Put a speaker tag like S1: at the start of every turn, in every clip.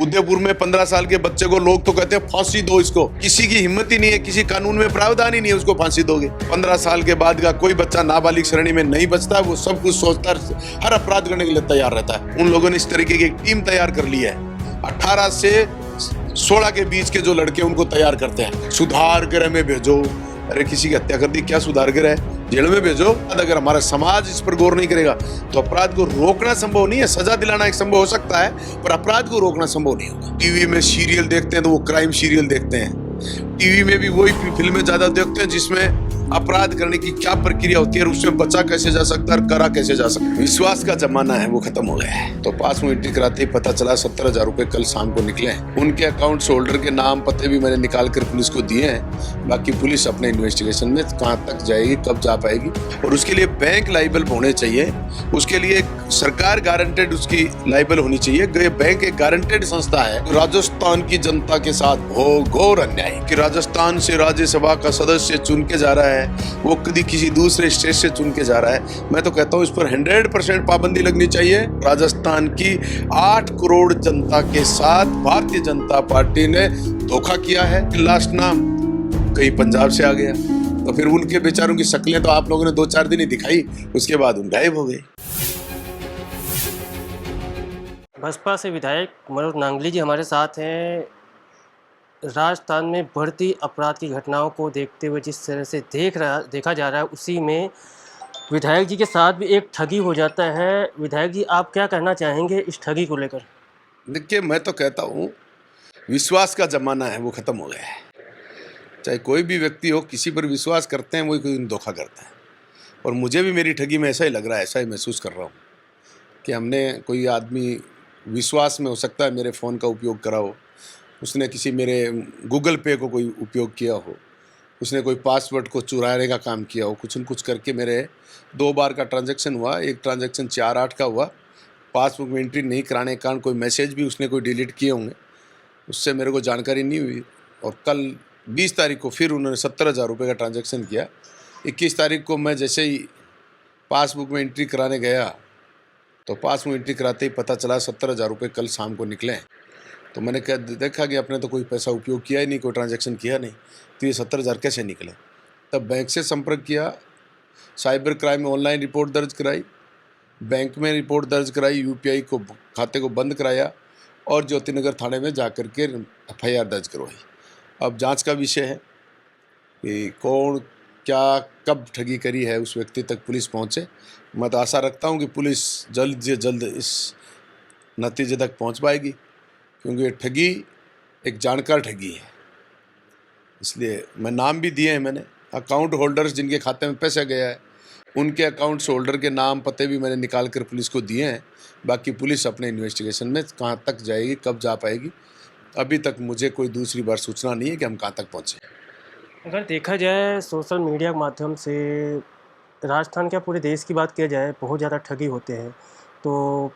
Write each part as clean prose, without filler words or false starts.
S1: उदयपुर में 15 साल के बच्चे को लोग तो कहते हैं फांसी दो इसको। किसी की हिम्मत ही नहीं है, किसी कानून में प्रावधान ही नहीं है उसको फांसी दोगे। 15 साल के बाद का कोई बच्चा नाबालिग श्रेणी में नहीं बचता, वो सब कुछ सोचता है, हर अपराध करने के लिए तैयार रहता है। उन लोगों ने इस तरीके की एक टीम तैयार कर ली है। 18 से 16 के बीच के जो लड़के उनको तैयार करते हैं, सुधार गृह में भेजो। अरे किसी की हत्या कर दी, क्या सुधार गृह है? जेल में भेजो। अगर हमारा समाज इस पर गौर नहीं करेगा तो अपराध को रोकना संभव नहीं है। सजा दिलाना एक संभव हो सकता है, पर अपराध को रोकना संभव नहीं होगा। टीवी में सीरियल देखते हैं तो वो क्राइम सीरियल देखते हैं। टीवी में भी वही फिल्में ज्यादा देखते हैं जिसमें अपराध करने की क्या प्रक्रिया होती है और उससे बचा कैसे जा सकता है और करा कैसे जा सकता है। विश्वास का जमाना है, वो खत्म हो गया है। तो पास में एंट्री कराते ही पता चला 70,000 रुपए कल शाम को निकले हैं। उनके अकाउंट होल्डर के नाम पते भी मैंने निकाल कर पुलिस को दिए हैं। बाकी पुलिस अपने इन्वेस्टिगेशन में कहाँ तक जाएगी, कब जा पाएगी, और उसके लिए बैंक लाइबल होने चाहिए। उसके लिए सरकार गारंटेड उसकी लाइबल होनी चाहिए। बैंक एक गारंटेड संस्था है। राजस्थान की जनता के साथ घोर अन्याय कि राजस्थान से राज्यसभा का सदस्य चुन के जा रहा है, वो कभी किसी दूसरे स्टेट से चुन के जा रहा है। मैं तो कहता हूँ इस पर 100% पाबंदी लगनी चाहिए। राजस्थान की 8 करोड़ जनता के साथ भारतीय जनता पार्टी ने धोखा किया है। लास्ट नाम कहीं पंजाब से आ गया, तो फिर उनके बेचारों की शक्लें तो आप लोगों ने 2-4 दिन ही दिखाई, उसके बाद उन गायब हो गई।
S2: बसपा से विधायक मनोज नांगली जी हमारे साथ हैं। राजस्थान में बढ़ती अपराध की घटनाओं को देखते हुए जिस तरह से देखा जा रहा है, उसी में विधायक जी के साथ भी एक ठगी हो जाता है। विधायक जी, आप क्या कहना चाहेंगे इस ठगी को लेकर?
S1: देखिए, मैं तो कहता हूँ विश्वास का जमाना है, वो खत्म हो गया है। चाहे कोई भी व्यक्ति हो, किसी पर विश्वास करते हैं, वही कोई धोखा करता है। और मुझे भी मेरी ठगी में ऐसा ही लग रहा है, ऐसा ही महसूस कर रहा हूँ कि हमने कोई आदमी विश्वास में हो सकता है मेरे फ़ोन का उपयोग करा हो, उसने किसी मेरे गूगल पे को कोई उपयोग किया हो, उसने कोई पासवर्ड को चुराने का काम किया हो, कुछ न कुछ करके मेरे 2 बार का ट्रांजैक्शन हुआ। एक ट्रांजैक्शन 4-8 का हुआ। पासबुक में एंट्री नहीं कराने के कारण कोई मैसेज भी उसने कोई डिलीट किए होंगे, उससे मेरे को जानकारी नहीं हुई। और कल 20 तारीख को फिर उन्होंने 70,000 रुपये का ट्रांजैक्शन किया। 21 तारीख को मैं जैसे ही पासबुक में एंट्री कराने गया तो पासबुक एंट्री कराते ही पता चला 70,000 रुपये कल शाम को निकले हैं। तो मैंने देखा कि अपने तो कोई पैसा उपयोग किया ही नहीं, कोई ट्रांजैक्शन किया नहीं, तो ये 70,000 कैसे निकले। तब बैंक से संपर्क किया, साइबर क्राइम में ऑनलाइन रिपोर्ट दर्ज कराई, बैंक में रिपोर्ट दर्ज कराई, यूपीआई को खाते को बंद कराया और ज्योतिनगर थाने में जा कर के FIR दर्ज करवाई। अब जांच का विषय है कि कौन क्या कब ठगी करी है, उस व्यक्ति तक पुलिस पहुंचे। मैं तो आशा रखता हूं कि पुलिस जल्द से जल्द इस नतीजे तक पहुंच पाएगी, क्योंकि ये ठगी एक जानकार ठगी है। इसलिए मैं नाम भी दिए हैं मैंने। अकाउंट होल्डर्स जिनके खाते में पैसा गया है, उनके अकाउंट्स होल्डर के नाम पते भी मैंने निकाल कर पुलिस को दिए हैं। बाकी पुलिस अपने इन्वेस्टिगेशन में कहाँ तक जाएगी, कब जा पाएगी, अभी तक मुझे कोई दूसरी बार सूचना नहीं है कि हम कहाँ तक पहुँचे।
S2: अगर देखा जाए सोशल मीडिया के माध्यम से, राजस्थान क्या पूरे देश की बात किया जाए, बहुत ज़्यादा ठगी होते हैं। तो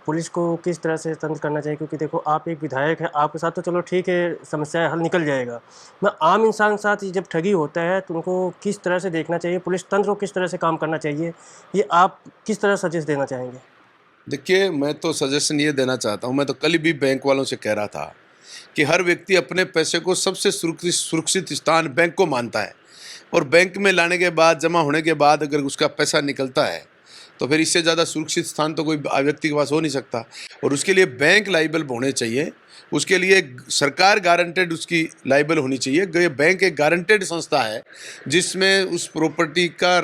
S2: पुलिस को किस तरह से तंत्र करना चाहिए? क्योंकि देखो, आप एक विधायक हैं, आपके साथ तो चलो ठीक है, समस्या हल निकल जाएगा। मैं आम इंसान के साथ जब ठगी होता है तो उनको किस तरह से देखना चाहिए, पुलिस तंत्र को किस तरह से काम करना चाहिए, ये आप किस तरह सजेस्ट देना चाहेंगे?
S1: देखिए, मैं तो सजेशन ये देना चाहता हूँ, मैं तो कल भी बैंक वालों से कह रहा था कि हर व्यक्ति अपने पैसे को सबसे सुरक्षित स्थान बैंक को मानता है, और बैंक में लाने के बाद, जमा होने के बाद अगर उसका पैसा निकलता है तो फिर इससे ज़्यादा सुरक्षित स्थान तो कोई व्यक्ति के पास हो नहीं सकता। और उसके लिए बैंक लाइबल होने चाहिए। उसके लिए सरकार गारंटेड उसकी लाइबल होनी चाहिए। बैंक एक गारंटेड संस्था है जिसमें उस प्रॉपर्टी का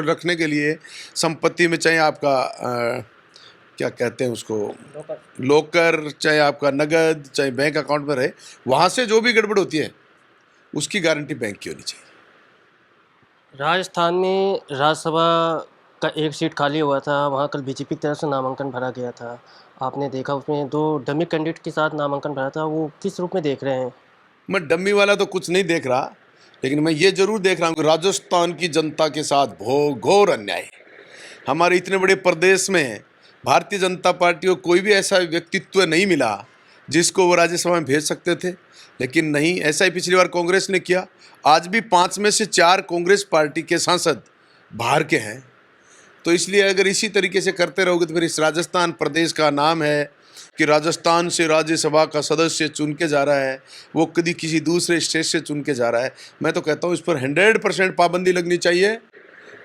S1: रखने के लिए संपत्ति में, चाहे आपका क्या कहते हैं उसको, लॉकर, चाहे आपका नगद, चाहे बैंक अकाउंट में रहे, वहाँ से जो भी गड़बड़ होती है उसकी गारंटी बैंक की होनी चाहिए।
S2: राजस्थान में राज्यसभा का एक सीट खाली हुआ था, वहाँ कल बीजेपी की तरफ से नामांकन भरा गया था। आपने देखा उसमें 2 डमी कैंडिडेट के साथ नामांकन भरा था, वो किस रूप में देख रहे हैं?
S1: मैं डम्मी वाला तो कुछ नहीं देख रहा, लेकिन मैं ये जरूर देख रहा हूँ कि राजस्थान की जनता के साथ घोर अन्याय। हमारे इतने बड़े प्रदेश में भारतीय जनता पार्टी को कोई भी ऐसा व्यक्तित्व नहीं मिला जिसको वो राज्यसभा में भेज सकते थे, लेकिन नहीं। ऐसा ही पिछली बार कांग्रेस ने किया। आज भी 5 में से 4 कांग्रेस पार्टी के सांसद बाहर के हैं। तो इसलिए अगर इसी तरीके से करते रहोगे तो फिर इस राजस्थान प्रदेश का नाम है कि राजस्थान से राज्यसभा का सदस्य चुन के जा रहा है, वो कभी किसी दूसरे स्टेट से चुन के जा रहा है। मैं तो कहता हूँ इस पर 100% पाबंदी लगनी चाहिए।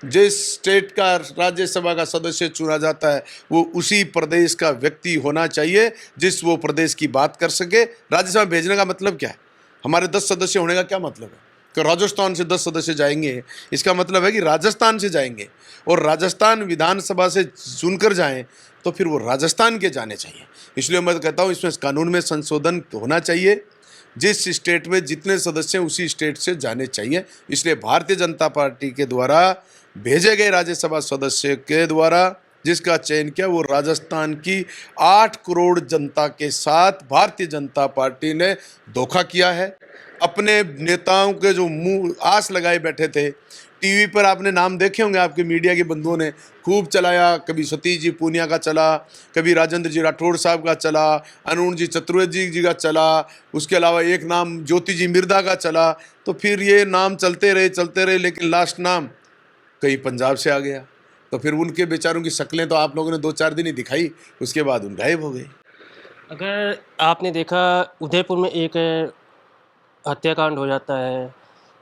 S1: जिस स्टेट का राज्यसभा का सदस्य चुना जाता है वो उसी प्रदेश का व्यक्ति होना चाहिए जिस वो प्रदेश की बात कर सके। राज्यसभा भेजने का मतलब क्या है? हमारे 10 सदस्य होने का क्या मतलब है? कि राजस्थान से 10 सदस्य जाएंगे, इसका मतलब है कि राजस्थान से जाएंगे, और राजस्थान विधानसभा से चुनकर जाएं तो फिर वो राजस्थान के जाने चाहिए। इसलिए मैं कहता हूँ इसमें कानून में संशोधन होना चाहिए। जिस स्टेट में जितने सदस्य हैं उसी स्टेट से जाने चाहिए। इसलिए भारतीय जनता पार्टी के द्वारा भेजे गए राज्यसभा सदस्य के द्वारा जिसका चयन किया वो राजस्थान की 8 करोड़ जनता के साथ भारतीय जनता पार्टी ने धोखा किया है। अपने नेताओं के जो मुंह आस लगाए बैठे थे, टीवी पर आपने नाम देखे होंगे, आपके मीडिया के बंधुओं ने खूब चलाया। कभी सतीश जी पूनिया का चला, कभी राजेंद्र जी राठौड़ साहब का चला, अरुण जी चतुर्वेदी जी का चला, उसके अलावा एक नाम ज्योति जी मिर्धा का चला। तो फिर ये नाम चलते रहे, लेकिन लास्ट नाम कहीं पंजाब से आ गया। तो फिर उनके बेचारों की शक्लें तो आप लोगों ने 2-4 दिन ही दिखाई, उसके बाद उन गायब हो गए।
S2: अगर आपने देखा उदयपुर में एक हत्याकांड हो जाता है,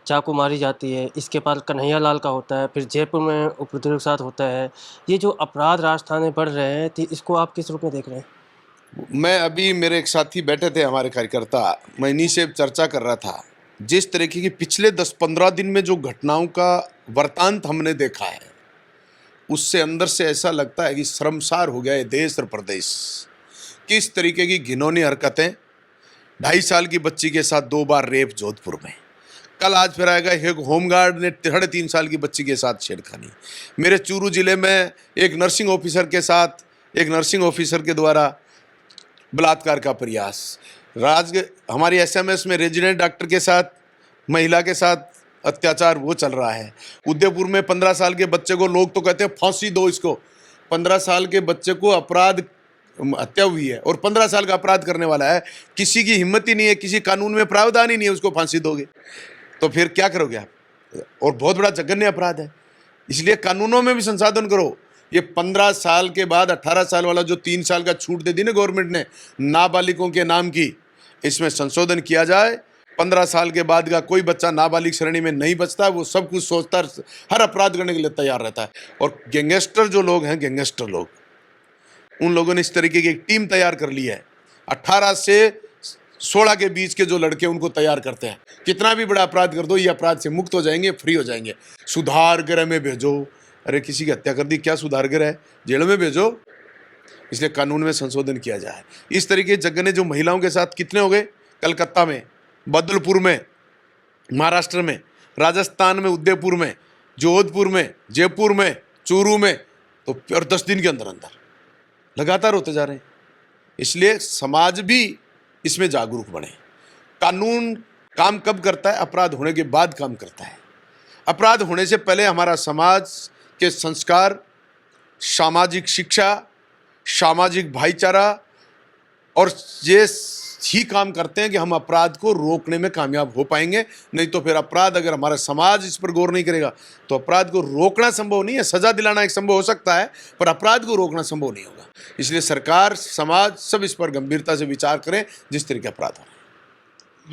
S2: चाकू मारी जाती है, इसके बाद कन्हैया लाल का होता है, फिर जयपुर में उपद्रव के साथ होता है। ये जो अपराध राजस्थान में बढ़ रहे हैं, तो इसको आप किस रूप में देख रहे हैं?
S1: मैं अभी मेरे एक साथी बैठे थे, हमारे कार्यकर्ता, मैं इन्हीं से चर्चा कर रहा था। जिस तरीके की पिछले 10-15 दिन में जो घटनाओं का वृतांत हमने देखा है, उससे अंदर से ऐसा लगता है कि शर्मसार हो गया है देश और प्रदेश। किस तरीके की घिनौनी हरकतें। 2.5 साल की बच्ची के साथ 2 बार रेप जोधपुर में। कल आज फिर आएगा एक होमगार्ड ने 3.5 साल की बच्ची के साथ छेड़खानी। मेरे चूरू जिले में एक नर्सिंग ऑफिसर के द्वारा बलात्कार का प्रयास। हमारी एसएमएस में रेजिडेंट डॉक्टर के साथ, महिला के साथ अत्याचार वो चल रहा है। उदयपुर में 15 साल के बच्चे को लोग तो कहते हैं फांसी दो इसको। 15 साल के बच्चे को अपराध, हत्या हुई है और 15 साल का अपराध करने वाला है। किसी की हिम्मत ही नहीं है, किसी कानून में प्रावधान ही नहीं है, उसको फांसी दोगे तो फिर क्या करोगे आप? और बहुत बड़ा जघन्य अपराध है। इसलिए कानूनों में भी संशोधन करो। ये 15 साल के बाद 18 साल वाला जो 3 साल का छूट दे दी ना गवर्नमेंट ने नाबालिगों के नाम की, इसमें संशोधन किया जाए। 15 साल के बाद का कोई बच्चा नाबालिग श्रेणी में नहीं बचता। वो सब कुछ सोचता, हर अपराध करने के लिए तैयार रहता है। और गैंगस्टर जो लोग हैं, गैंगस्टर लोग, उन लोगों ने इस तरीके की एक टीम तैयार कर ली है। 18 से 16 के बीच के जो लड़के उनको तैयार करते हैं। कितना भी बड़ा अपराध कर दो, ये अपराध से मुक्त हो जाएंगे, फ्री हो जाएंगे। सुधार गृह में भेजो। अरे किसी की हत्या कर दी, क्या सुधार गृह है? जेल में भेजो। इसलिए कानून में संशोधन किया जाए। इस तरीके जगह जो महिलाओं के साथ कितने हो गए? कलकत्ता में, बदलपुर में, महाराष्ट्र में, राजस्थान में, उदयपुर में, जोधपुर में, जयपुर में, चूरू में, तो और 10 दिन के अंदर अंदर लगातार होते जा रहे हैं। इसलिए समाज भी इसमें जागरूक बने। कानून काम कब करता है? अपराध होने के बाद काम करता है। अपराध होने से पहले हमारा समाज के संस्कार, सामाजिक शिक्षा, सामाजिक भाईचारा और ये ही काम करते हैं कि हम अपराध को रोकने में कामयाब हो पाएंगे। नहीं तो फिर अपराध, अगर हमारा समाज इस पर गौर नहीं करेगा तो अपराध को रोकना संभव नहीं है। सजा दिलाना एक संभव हो सकता है, पर अपराध को रोकना संभव नहीं होगा। इसलिए सरकार, समाज सब इस पर गंभीरता से विचार करें जिस तरीके अपराध हो रहे हैं।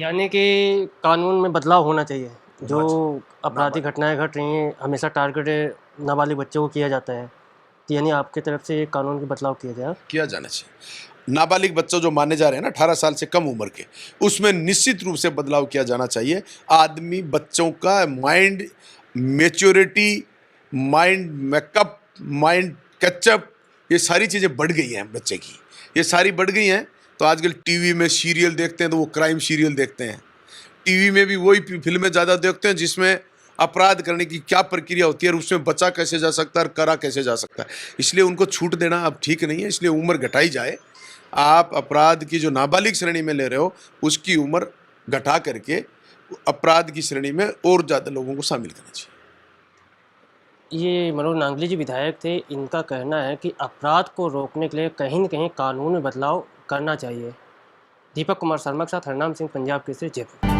S2: यानी कि कानून में बदलाव होना चाहिए। जो आपराधिक घटनाएं घट रही हैं, हमेशा टारगेट नाबालिग बच्चों को किया जाता है। तो यानी आपकी तरफ से कानून के बदलाव किया
S1: जाना चाहिए। नाबालिग बच्चों जो माने जा रहे हैं ना, 18 साल से कम उम्र के, उसमें निश्चित रूप से बदलाव किया जाना चाहिए। आदमी, बच्चों का mind maturity, mind makeup, mind catch up, ये सारी चीज़ें बढ़ गई हैं बच्चे की, ये सारी बढ़ गई हैं। तो आजकल टीवी में सीरियल देखते हैं तो वो क्राइम सीरियल देखते हैं। टीवी में भी वही फिल्में ज़्यादा देखते हैं जिसमें अपराध करने की क्या प्रक्रिया होती है और उसमें बचा कैसे जा सकता है और करा कैसे जा सकता है। इसलिए उनको छूट देना अब ठीक नहीं है। इसलिए उम्र घटाई जाए। आप अपराध की जो नाबालिग श्रेणी में ले रहे हो उसकी उम्र घटा करके अपराध की श्रेणी में और ज़्यादा लोगों को शामिल करना चाहिए।
S2: ये मनोज नांगली जी विधायक थे। इनका कहना है कि अपराध को रोकने के लिए कहीं न कहीं कानून में बदलाव करना चाहिए। दीपक कुमार शर्मा के साथ हरनाम सिंह, पंजाब केसरी, जयपुर।